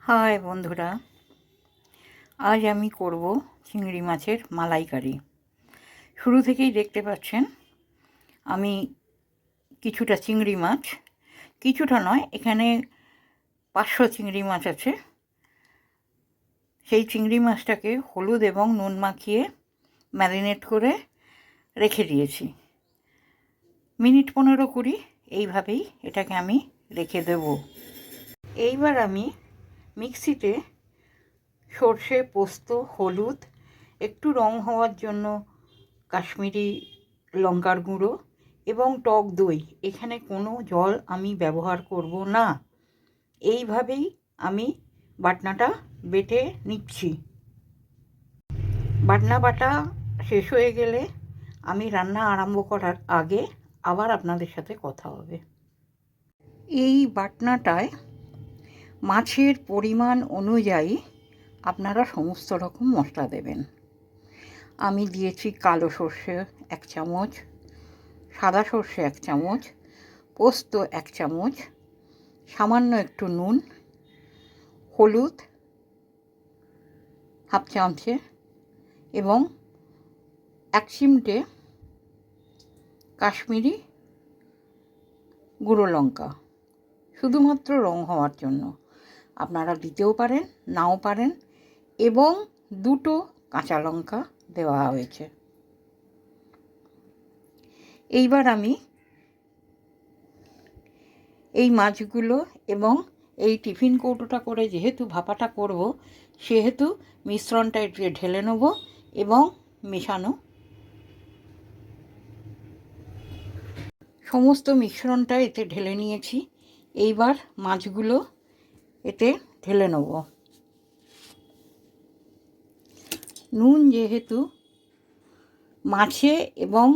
High বন্ধুরা, আজ আমি করব চিংড়ি মাছের মালাইকারি। শুরু থেকেই দেখতে পাচ্ছেন আমি কিছুটা চিংড়ি মাছ, কিছুটা নয়, এখানে 500 চিংড়ি মাছ আছে। সেই চিংড়ি মাছটাকে হলুদ এবং নুন মাখিয়ে ম্যারিনেট করে রেখে দিয়েছি। মিনিট 15-20 এইভাবেই এটাকে আমি রেখে দেব। এইবার আমি মিক্সিতে সর্ষে, পোস্ত, হলুদ, একটু রং হওয়ার জন্য কাশ্মীরি লঙ্কার গুঁড়ো এবং টক দই, এখানে কোনো জল আমি ব্যবহার করব না। এইভাবেই আমি বাটনাটা বেটে নিচ্ছি। বাটনা বাটা শেষ হয়ে গেলে আমি রান্না আরম্ভ করার আগে আবার আপনাদের সাথে কথা হবে। এই বাটনাটায় মাছের পরিমাণ অনুযায়ী আপনারা সমস্ত রকম মশলা দেবেন। আমি দিয়েছি কালো সর্ষে 1 চামচ, সাদা সর্ষে 1 চামচ, পোস্ত 1 চামচ, সামান্য একটু নুন, হলুদ হাফ চামচে এবং 1 চিমটে কাশ্মীরি গুঁড়ো লঙ্কা, শুধুমাত্র রং হওয়ার জন্য। আপনারা দিতেও পারেন, নাও পারেন, এবং 2টো কাঁচা লঙ্কা দেওয়া হয়েছে। এইবার আমি এই মাছগুলো এবং এই টিফিন কৌটোটা করে যেহেতু ভাপাটা করব, সেহেতু মিশ্রণটা একটু ঢেলে নেব এবং মেশানো সমস্ত মিশ্রণটা এতে ঢেলে নিয়েছি। এইবার মাছগুলো এতে ঢেলে নেব। নুন যেহেতু মাছে এবং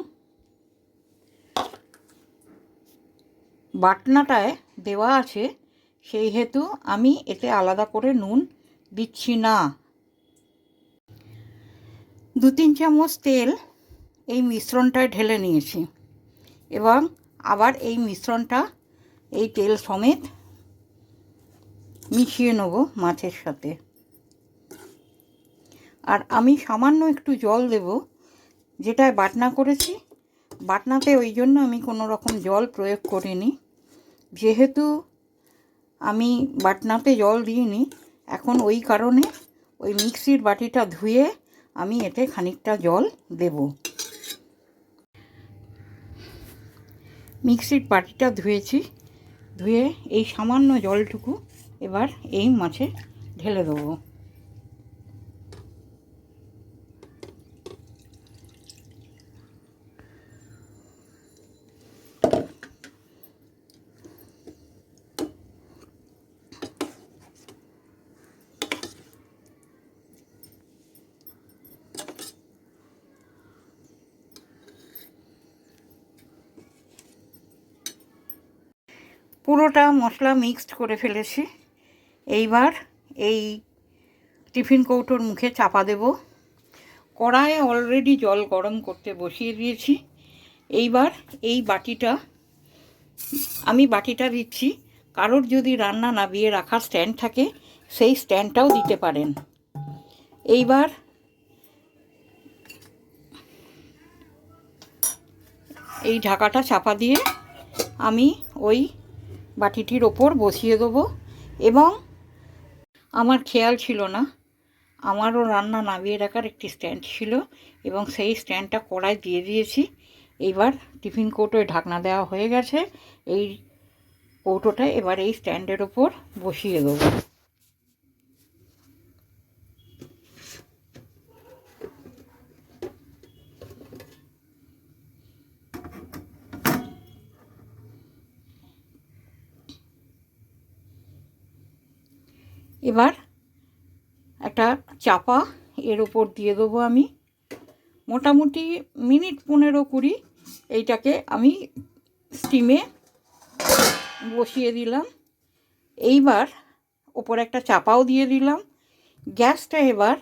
বাটনাটায় দেওয়া আছে, সেই হেতু আমি এতে আলাদা করে নুন দিচ্ছি না। 2-3 চামচ তেল এই মিশ্রণটায় ঢেলে নিয়েছি এবং আবার এই মিশ্রণটা এই তেল সমেত মিশিয়ে নেব মাছের সাথে। আর আমি সামান্য একটু জল দেব, যেটায় বাটনা করেছি। বাটনাতে ওই জন্য আমি কোনো রকম জল প্রয়োগ করিনি, যেহেতু আমি বাটনাতে জল দিইনি। এখন ওই কারণে ওই মিক্সির বাটিটা ধুয়ে আমি এতে খানিকটা জল দেব। মিক্সির বাটিটা ধুয়েছি, ধুয়ে এই সামান্য জলটুকু এবার এই মাছে ঢেলে দেবো। পুরোটা মশলা মিক্সড করে ফেলেছি। এইবার এই টিফিন কৌটোর মুখে চাপা দেব। কড়াইয়ে অলরেডি জল গরম করতে বসিয়ে দিয়েছি। এইবার এই বাটিটা দিচ্ছি। কারোর যদি রান্না নামিয়ে রাখার স্ট্যান্ড থাকে, সেই স্ট্যান্ডটাও দিতে পারেন। এইবার এই ঢাকাটা চাপা দিয়ে আমি ওই বাটিটির ওপর বসিয়ে দেবো। এবং আমার খেয়াল ছিল না, আমারও রান্না নামিয়ে রাখার একটি স্ট্যান্ড ছিল এবং সেই স্ট্যান্ডটা কড়াই দিয়ে দিয়েছি। এইবার টিফিন কৌটোয় ঢাকনা দেওয়া হয়ে গেছে। এই কৌটোটা এবার এই স্ট্যান্ডের ওপর বসিয়ে দেবো। এবার একটা চাপা এর ওপর দিয়ে দেবো আমি। মোটামুটি মিনিট 15-20 এইটাকে আমি স্টিমে বসিয়ে দিলাম। এইবার ওপরে একটা চাপাও দিয়ে দিলাম। গ্যাসটা এবার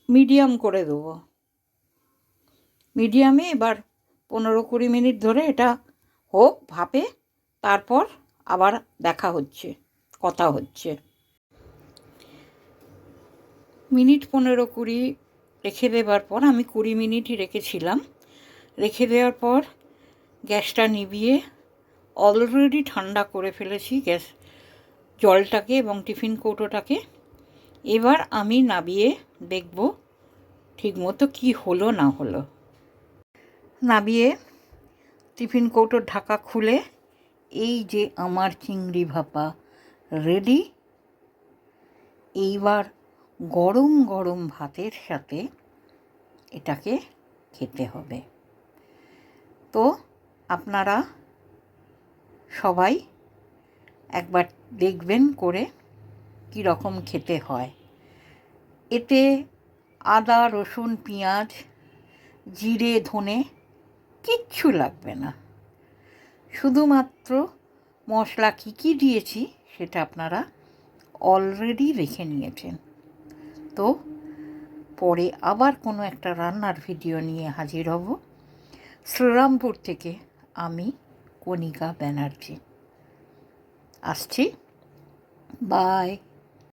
মিডিয়াম করে দেবো। মিডিয়ামে এবার 15-20 মিনিট ধরে এটা হোক ভাপে, তারপর আবার কথা হচ্ছে। মিনিট 15-20 রেখে দেওয়ার পর, আমি 20 মিনিটই রেখেছিলাম, রেখে দেওয়ার পর গ্যাসটা নিভিয়ে অলরেডি ঠান্ডা করে ফেলেছি গ্যাস জলটাকে এবং টিফিন কৌটোটাকে। এবার আমি নামিয়ে দেখব ঠিকমতো কি হলো না হলো। নামিয়ে টিফিন কৌটোর ঢাকা খুলে এই যে আমার চিংড়ি ভাপা রেডি। এইবার গরম গরম ভাতের সাথে এটাকে খেতে হবে। তো আপনারা সবাই একবার দেখবেন করে কী রকম খেতে হয়। এতে আদা, রসুন, পেঁয়াজ, জিরে, ধনে কিচ্ছু লাগবে না। শুধুমাত্র মশলা কী কী দিয়েছি সেটা আপনারা অলরেডি রেখে নিয়েছেন। তো পরে আবার কোনো একটা রান্নার ভিডিও নিয়ে হাজির হব। শ্রীরামপুর থেকে আমি কণিকা ব্যানার্জি আসছি। বাই।